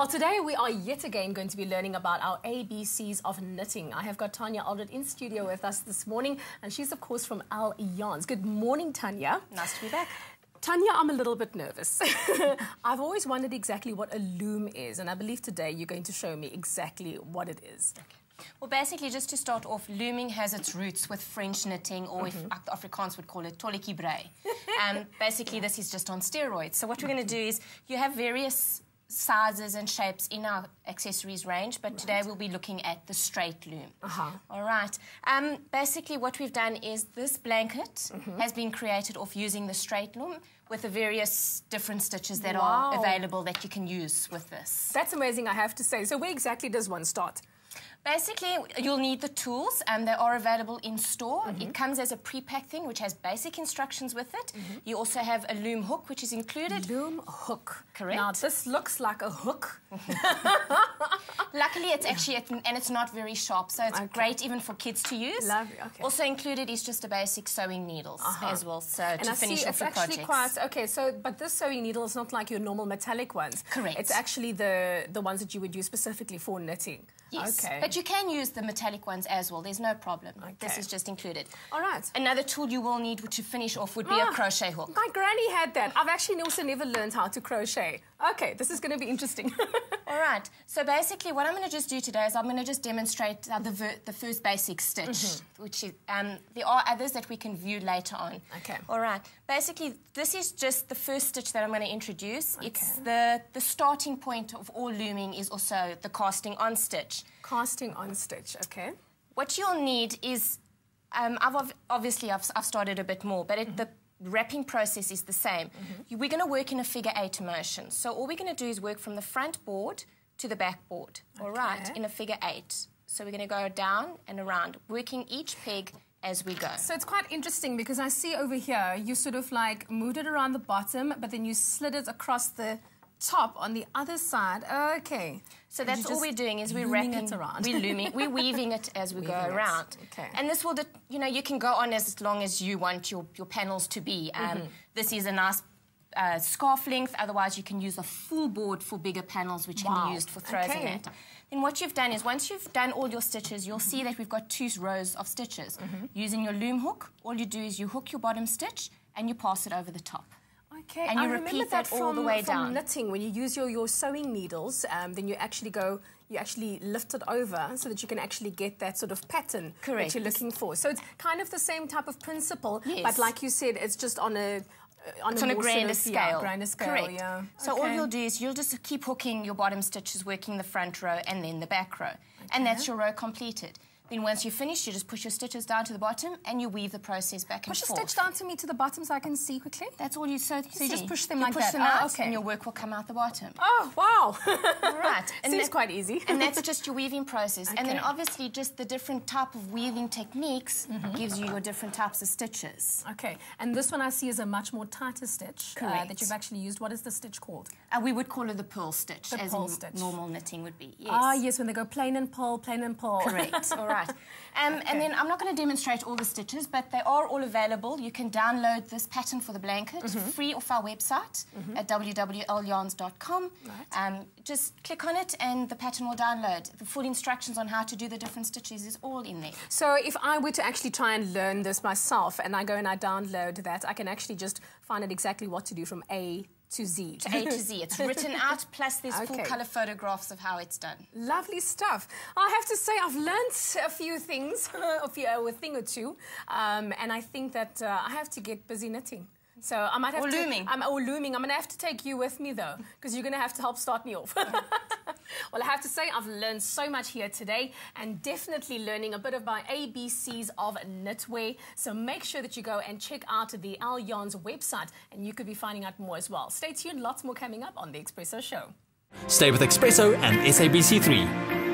Well, today we are yet again going to be learning about our ABCs of knitting. I have got Tanja Alldred in studio with us this morning, and she's, of course, from Elle Yarns. Good morning, Tanja. Nice to be back. Tanja, I'm a little bit nervous. I've always wondered exactly what a loom is, and I believe today you're going to show me exactly what it is. Okay. Well, basically, just to start off, looming has its roots with French knitting, or if the Afrikaans would call it tolletjie brei. Basically, this is just on steroids. So what we're going to do is, you have various sizes and shapes in our accessories range, but today we'll be looking at the straight loom. All right. Basically, what we've done is this blanket has been created off using the straight loom with the various different stitches that are available that you can use with this. That's amazing, I have to say. So where exactly does one start? Basically, you'll need the tools. They are available in store. It comes as a pre-packed thing, which has basic instructions with it. You also have a loom hook, which is included. Loom hook. Correct. Now, this looks like a hook. Luckily, it's actually, and it's not very sharp, so it's great even for kids to use. Lovely, okay. Also included is just a basic sewing needles as well, so and to finish off your projects. Okay, so, but this sewing needle is not like your normal metallic ones. Correct. It's actually the ones that you would use specifically for knitting. Yes, okay. But you can use the metallic ones as well. There's no problem. Okay. This is just included. All right. Another tool you will need to finish off would be a crochet hook. My granny had that. I've actually also never learned how to crochet. Okay, this is going to be interesting. All right. So basically, what I'm going to just do today is I'm going to just demonstrate the first basic stitch, which is there are others that we can view later on. Okay. All right. Basically, this is just the first stitch that I'm going to introduce. Okay. It's the starting point of all looming is also the casting on stitch. Casting on stitch, okay. What you'll need is, I've started a bit more, but the wrapping process is the same. We're going to work in a figure 8 motion. So all we're going to do is work from the front board to the back board, all right, in a figure 8. So we're going to go down and around, working each peg as we go. So it's quite interesting because I see over here, you sort of like moved it around the bottom, but then you slid it across the top on the other side. Okay. So that's all we're doing is we're wrapping it around. We're weaving it as we go around. Okay. And this will, you can go on as long as you want your panels to be. This is a nice scarf length. Otherwise, you can use a full board for bigger panels, which can be used for throws and that. Then what you've done is once you've done all your stitches, you'll see that we've got 2 rows of stitches. Using your loom hook, all you do is you hook your bottom stitch and you pass it over the top. Okay, and you repeat that all the way down. From knitting, when you use your sewing needles, then you actually lift it over so that you can actually get that sort of pattern that you're looking for. So it's kind of the same type of principle, but like you said, it's just on a grander scale. Correct. Yeah. So all you'll do is you'll just keep hooking your bottom stitches, working the front row and then the back row. And that's your row completed. Then once you're finished, you just push your stitches down to the bottom and you weave the process back and forth. Push a stitch down to me to the bottom so I can see quickly? That's all you so you just push them like that. Push them out and your work will come out the bottom. Oh, wow. All right. And seems quite easy. And that's just your weaving process. And then obviously just the different type of weaving techniques gives you your different types of stitches. Okay. And this one I see is a much more tighter stitch that you've actually used. What is the stitch called? We would call it the purl stitch, as normal knitting would be. Yes. Ah, yes, when they go plain and purl, plain and purl. Correct. All right. And then I'm not going to demonstrate all the stitches, but they are all available. You can download this pattern for the blanket free off our website at www.elleyarns.com. Just click on it and the pattern will download. The full instructions on how to do the different stitches is all in there. So if I were to actually try and learn this myself and I go and I download that, I can actually just find out exactly what to do from A to Z. To A to Z. It's written out, plus there's full colour photographs of how it's done. Lovely stuff. I have to say I've learnt a few things, a thing or two, and I think that I have to get busy knitting. So I might have looming. Or looming. I'm going to have to take you with me, though, because you're going to have to help start me off. Well, I have to say I've learned so much here today and definitely learning a bit about ABCs of knitwear. So make sure that you go and check out the Elle Yarns website and you could be finding out more as well. Stay tuned. Lots more coming up on The Expresso Show. Stay with Expresso and SABC3.